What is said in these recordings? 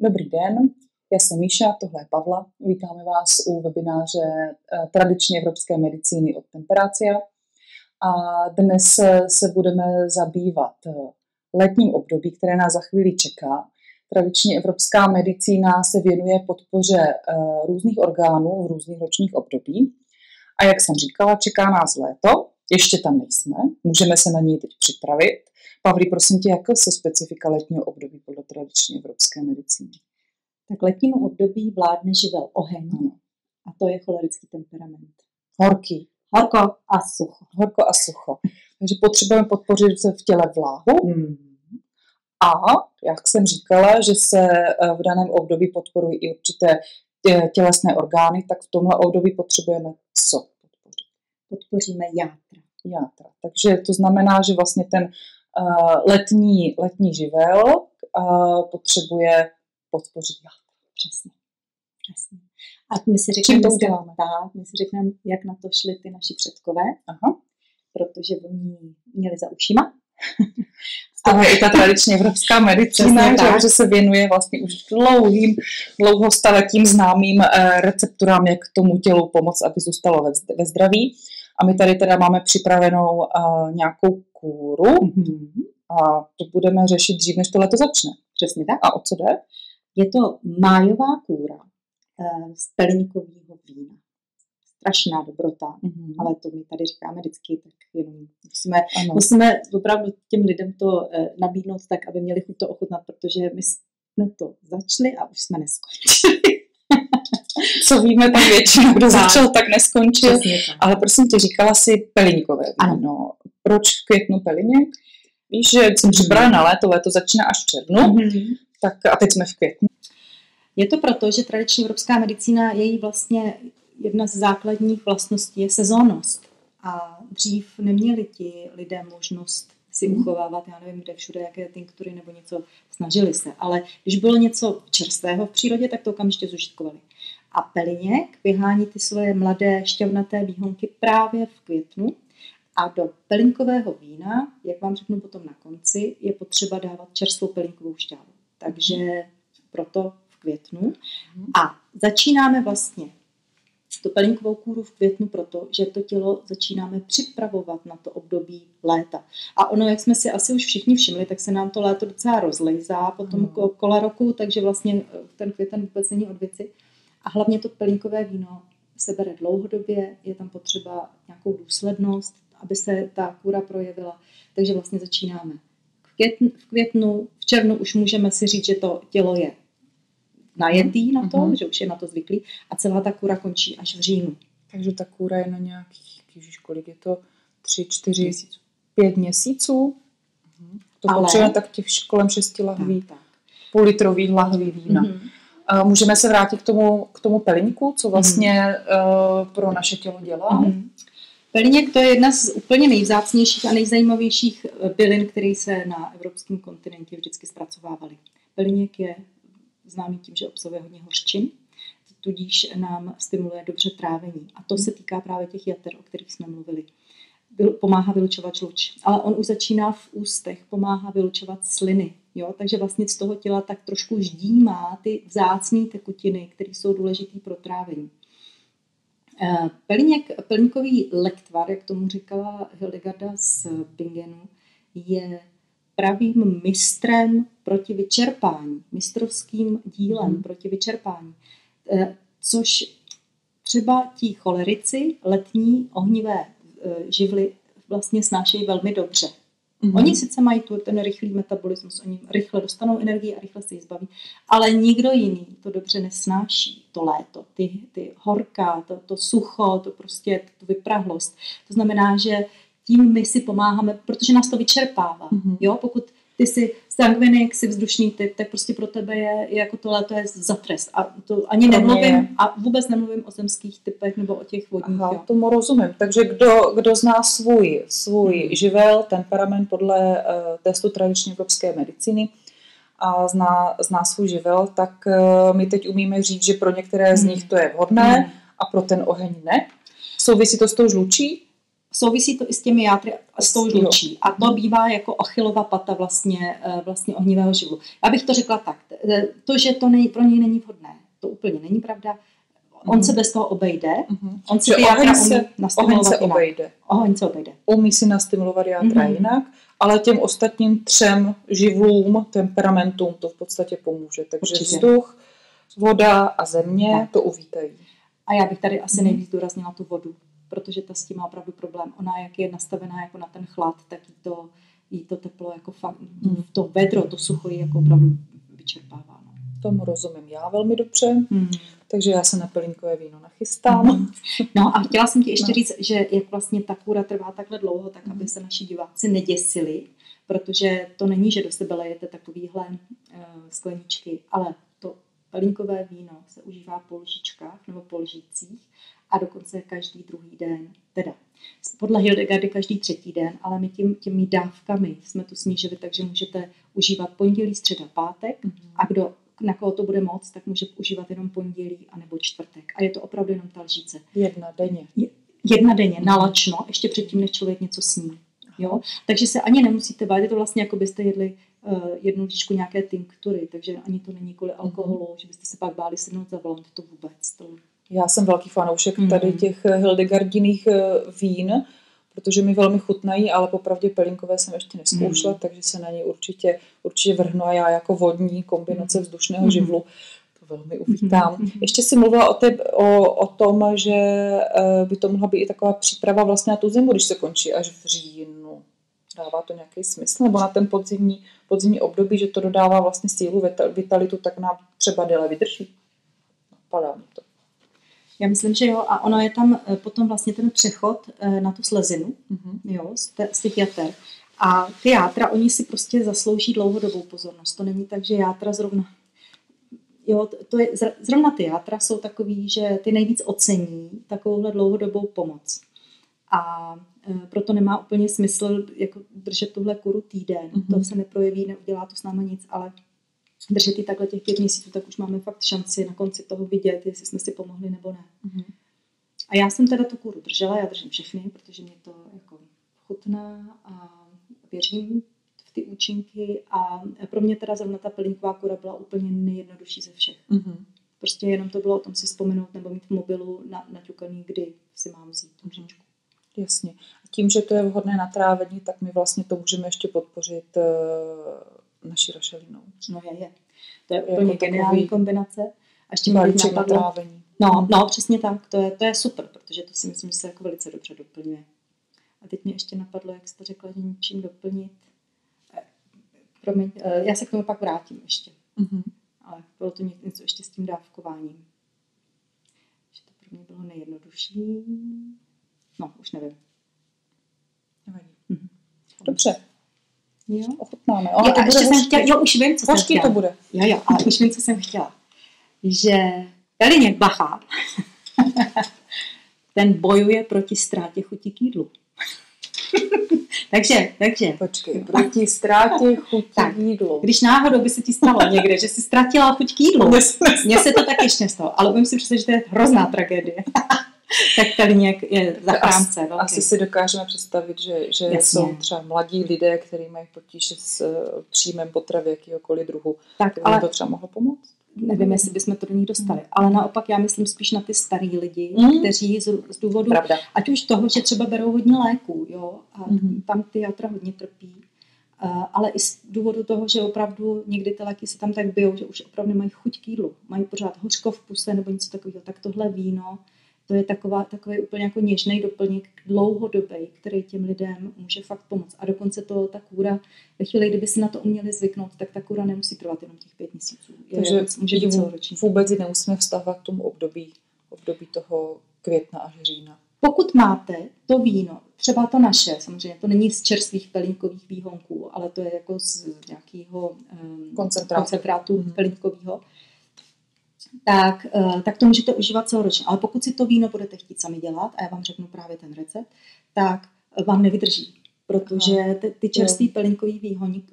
Dobrý den, já jsem Míša, tohle je Pavla. Vítáme vás u webináře Tradiční evropské medicíny od Temperacia. A dnes se budeme zabývat letním období, které nás za chvíli čeká. Tradiční evropská medicína se věnuje podpoře různých orgánů v různých ročních období. A jak jsem říkala, čeká nás léto, ještě tam nejsme, můžeme se na něj teď připravit. Pavli, prosím tě, jaké jsou specifika letního období podle tradiční evropské medicíny? Tak letnímu období vládne živel oheň, a to je cholerický temperament. Horký. Horko a sucho. Horko a sucho. Takže potřebujeme podpořit v těle vláhu. A, jak jsem říkala, že se v daném období podporují i určité tělesné orgány, tak v tomhle období potřebujeme co podpořit? Podpoříme játra. Takže to znamená, že vlastně ten letní živel potřebuje podpořit játra. Přesně. A my si řekneme, jak na to šli ty naši předkové, protože oni měli za ušima. To je i ta tradiční evropská medicína, že se věnuje vlastně už dlouhostaletím známým recepturám, jak tomu tělu pomoct, aby zůstalo ve zdraví. A my tady teda máme připravenou nějakou kůru a to budeme řešit dřív, než to leto začne. Přesně tak. A o co jde? Je to májová kůra z pelníkového vína. Strašná dobrota, ale to my tady říkáme vždycky, tak jenom musíme opravdu těm lidem to nabídnout tak, aby měli chuť to ochutnat, protože my jsme to začali a už jsme neskončili. Co víme, tak většinou, kdo začal, tak neskončil. Ale prosím tě, říkala jsi pelínkové víno. Proč v květnu pelínek? Víš, že jsem připravila na léto začíná až v červnu, tak a teď jsme v květnu. Je to proto, že tradiční evropská medicína, její vlastně jedna z základních vlastností je sezónnost. A dřív neměli ti lidé možnost si uchovávat, já nevím, kde všude, jaké tinktury nebo něco, snažili se. Ale když bylo něco čerstvého v přírodě, tak to okamžitě zužitkovali. A peliněk vyhání ty svoje mladé šťavnaté výhonky právě v květnu. A do pelínkového vína, jak vám řeknu potom na konci, je potřeba dávat čerstvou pelínkovou šťávu. Takže proto v květnu. A začínáme vlastně tu pelínkovou kůru v květnu proto, že to tělo začínáme připravovat na to období léta. A ono, jak jsme si asi už všichni všimli, tak se nám to léto docela rozlejzá potom kola roku, takže vlastně ten květen vůbec není od věci. A hlavně to pelínkové víno se bere dlouhodobě, je tam potřeba nějakou důslednost, aby se ta kůra projevila. Takže vlastně začínáme v květnu, v červnu už můžeme si říct, že to tělo je najetý na to, že už je na to zvyklý a celá ta kůra končí až v říjnu. Takže ta kůra je na nějakých, kolik je to, 3, 4, 5 měsíců? To potřebujeme tak těch kolem 6 lahví, půllitrových lahví vína. Můžeme se vrátit k tomu pelíňku, co vlastně pro naše tělo dělá? Pelíněk to je jedna z úplně nejvzácnějších a nejzajímavějších bylin, které se na evropském kontinentě vždycky zpracovávaly. Pelíněk je známý tím, že obsahuje hodně hořčin, tudíž nám stimuluje dobře trávení. A to se týká právě těch jater, o kterých jsme mluvili. Pomáhá vylučovat žluč, ale on už začíná v ústech, pomáhá vylučovat sliny. Jo? Takže vlastně z toho těla tak trošku ždímá ty vzácné tekutiny, které jsou důležité pro trávení. Pelínkový lektvar, jak tomu říkala Hildegarda z Bingenu, je pravým mistrem proti vyčerpání, mistrovským dílem proti vyčerpání. Což třeba ti cholerici, letní ohnivé živly vlastně snášejí velmi dobře. Oni sice mají ten rychlý metabolismus, oni rychle dostanou energii a rychle se jí zbaví, ale nikdo jiný to dobře nesnáší, to léto, ty horka, to sucho, to prostě tu vyprahlost. To znamená, že tím my si pomáháme, protože nás to vyčerpává. Jo? Pokud ty jsi sangvinik, jsi vzdušný typ, tak prostě pro tebe je jako to léto je za trest. A to ani nemluvím, a vůbec nemluvím o zemských typech nebo o těch vodních. Tomu rozumím. Takže kdo zná svůj živel, temperament podle testu tradiční evropské medicíny a zná svůj živel, tak my teď umíme říct, že pro některé z nich to je vhodné a pro ten oheň ne. Souvisí to s tou žlučí? Souvisí to i s těmi játry a s tou žlučí. A to bývá jako Achillova pata vlastně ohnivého živlu. Já bych to řekla tak. To, že to pro něj není vhodné, to úplně není pravda. On se bez toho obejde. On si ty játra umí nastimulovat jinak. Oheň se obejde. Umí si nastimulovat játra jinak, ale těm ostatním 3 živlům, temperamentům to v podstatě pomůže. Takže vzduch, voda a země to uvítají. A já bych tady asi nejvíc zdůraznila tu vodu, protože ta s tím má opravdu problém. Ona, jak je nastavená jako na ten chlad, tak jí to teplo, jako fakt, to vedro, to sucho jí jako opravdu vyčerpává. No. Tomu rozumím já velmi dobře, takže já se na pelínkové víno nachystám. No a chtěla jsem ti ještě říct, že jak vlastně ta kůra trvá takhle dlouho, tak aby se naši diváci neděsili, protože to není, že do sebe lejete takovýhle skleničky, ale to pelínkové víno se užívá po lžičkách nebo po lžících a dokonce každý druhý den, teda podle Hildegardy každý 3. den, ale my těmi dávkami jsme to snížili, takže můžete užívat pondělí, středa, pátek a na koho to bude moc, tak může užívat jenom pondělí anebo čtvrtek. A je to opravdu jenom ta lžíce. 1 denně. 1 denně, nalačno, ještě předtím, než člověk něco sní. Jo? Takže se ani nemusíte bát, je to vlastně jako byste jedli 1 lžičku nějaké tinktury, takže ani to není kvůli alkoholu, že byste se pak báli sednout za volant, to vůbec. Já jsem velký fanoušek tady těch Hildegardiných vín, protože mi velmi chutnají, ale popravdě pelínkové jsem ještě nezkoušela, takže se na ně určitě vrhnu a já jako vodní kombinace vzdušného živlu to velmi uvítám. Ještě si mluvila o tom, že by to mohla být i taková příprava vlastně na tu zimu, když se končí až v říjnu. Dává to nějaký smysl? Nebo na ten podzimní období, že to dodává vlastně sílu, vitalitu, tak nám třeba déle vydrží? Napadá mi to. Já myslím, že jo, a ono je tam potom vlastně ten přechod na tu slezinu, jo, z těch jater. A ty játra, oni si prostě zaslouží dlouhodobou pozornost. To není tak, že játra zrovna... Jo, zrovna ty játra jsou takový, že ty nejvíc ocení takovouhle dlouhodobou pomoc. A proto nemá úplně smysl jako držet tuhle kuru týden. To se neprojeví, neudělá to s náma nic, ale držet ji takhle těch 5 měsíců, tak už máme fakt šanci na konci toho vidět, jestli jsme si pomohli nebo ne. A já jsem teda tu kůru držela, já držím všechny, protože mě to jako chutná a věřím v ty účinky a pro mě teda zrovna ta pelínková kůra byla úplně nejjednodušší ze všech. Prostě jenom to bylo o tom si vzpomenout nebo mít v mobilu naťukaný, kdy si mám vzít tu lžičku. Jasně. A tím, že to je vhodné na trávení, tak my vlastně to můžeme ještě podpořit naší rašelinou. No je. To je úplně jako geniální kombinace. A ještě balíček na trávení. No, přesně tak. To je super, protože to si myslím, že se jako velice dobře doplňuje. A teď mě ještě napadlo, jak jste řekla, že něčím doplnit. Promiň, já se k tomu pak vrátím ještě. Ale bylo to něco ještě s tím dávkováním. Že to pro mě bylo nejjednodušší. No, už nevím. Dobře. Jo. Ochutnáme. Už vím, co jsem chtěla. To bude. Jo, ale už vím, co jsem chtěla. Že Kaliněk Bacha ten bojuje proti ztrátě chuti k jídlu. takže. Počkej, proti ztrátě chuti k jídlu. Když náhodou by se ti stalo někde, že jsi ztratila chuť k jídlu. Mně se to tak ještě nestalo, ale umím si představit, že to je hrozná tragédie. Tak Kaliněk je zachránce. Asi si dokážeme představit, že jsou třeba mladí lidé, kteří mají potíže s příjmem potravy jakýhokoliv druhu. Tak ale to třeba mohlo pomoct? Nevím, jestli bychom to do nich dostali. Ale naopak já myslím spíš na ty starý lidi, kteří z důvodu, ať už toho, že třeba berou hodně léků, jo, a tam ty játra hodně trpí, ale i z důvodu toho, že opravdu někdy ty léky se tam tak bijou, že už opravdu nemají chuť k jídlu, mají pořád hořko v puse nebo něco takového, tak tohle víno, to je takový úplně jako něžný doplněk dlouhodobý, který těm lidem může fakt pomoct. A dokonce ta kůra, ve chvíli, kdyby si na to uměli zvyknout, tak ta kůra nemusí trvat jenom těch 5 měsíců. Takže může být celoroční. Vůbec ji nemusíme vztahovat k tomu období toho května až října. Pokud máte to víno, třeba to naše, samozřejmě to není z čerstvých pelínkových výhonků, ale to je jako z nějakého koncentrátu pelínkového, tak to můžete užívat celoročně. Ale pokud si to víno budete chtít sami dělat, a já vám řeknu právě ten recept, tak vám nevydrží. Protože ty čerstvé pelínkové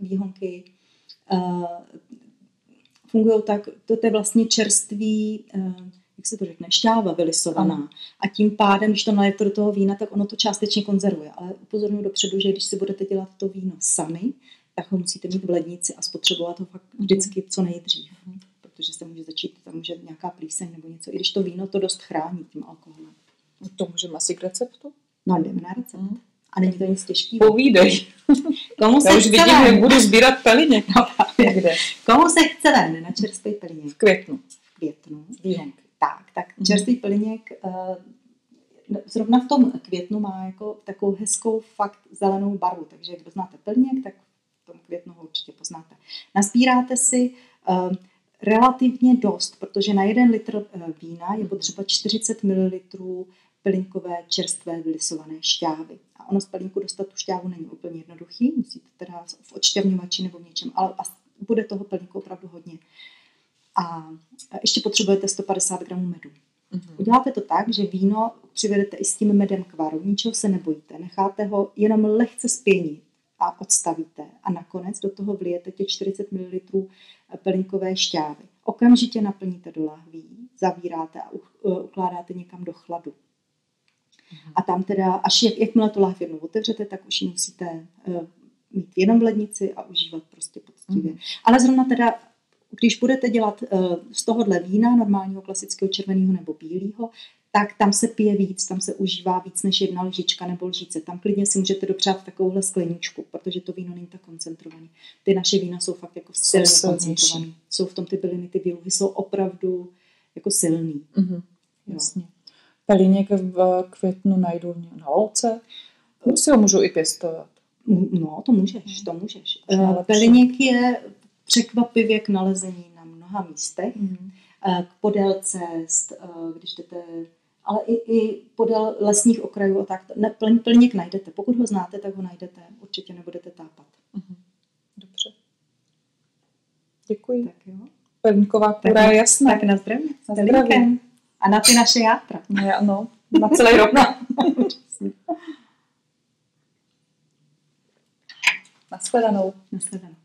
výhonky fungují tak, to je vlastně čerstvý, jak se to řekne, šťáva vylisovaná. A tím pádem, když to nalijete do toho vína, tak ono to částečně konzervuje. Ale upozorňuji dopředu, že když si budete dělat to víno sami, tak ho musíte mít v lednici a spotřebovat ho fakt vždycky co nejdřív. Protože se může začít, tam může nějaká plíseň nebo něco. I když to víno to dost chrání tím alkoholem. To můžeme asi k receptu? No, jdeme na recept. A není to nic těžkého. Povídej. Komu se Já už chce vidím, ven? jak budu sbírat peliněk. No, Kde? komu se chce ven na čerstvý peliněk? V květnu. V květnu. Výhonky. Tak čerstvý peliněk zrovna v tom květnu má jako takovou hezkou fakt zelenou barvu. Takže kdo znáte peliněk, tak v tom květnu ho určitě poznáte. Nazbíráte si relativně dost, protože na 1 litr vína je potřeba 40 ml pelinkové čerstvé vylisované šťávy. A ono z pelínku dostat tu šťávu není úplně jednoduchý, musíte teda v odšťavňovači nebo v něčem, ale bude toho pelínku opravdu hodně. A ještě potřebujete 150 gramů medu. Uděláte to tak, že víno přivedete i s tím medem k varu, ničeho se nebojíte, necháte ho jenom lehce spěnit a odstavíte a nakonec do toho vlijete těch 40 ml pelinkové šťávy. Okamžitě naplníte do lahví, zavíráte a ukládáte někam do chladu. A tam teda, až jakmile tu láhev jednou otevřete, tak už ji musíte mít jenom v lednici a užívat prostě poctivě. Ale zrovna teda, když budete dělat z tohohle vína, normálního klasického červeného nebo bílého, tak tam se pije víc, tam se užívá víc než 1 lžička nebo lžíce. Tam klidně si můžete dopřát takovouhle skleničku, protože to víno není tak koncentrované. Ty naše vína jsou fakt jako silně koncentrované. Jsou v tom ty byliny, ty výluhy jsou opravdu jako silný. Jasně. Pelíněk v květnu najdu na louce. Si ho můžu i pěstovat. No, to můžeš. Pelíněk je překvapivě k nalezení na mnoha místech. Podél cest, když jdete, ale i podél lesních okrajů a tak. Pelíněk najdete. Pokud ho znáte, tak ho najdete. Určitě nebudete tápat. Dobře. Děkuji. Tak jo. Pelínková kůra je jasná. Tak na zdraví. Na zdraví. A na ty naše játra. No, na celý rok. Nashledanou. Nashledanou.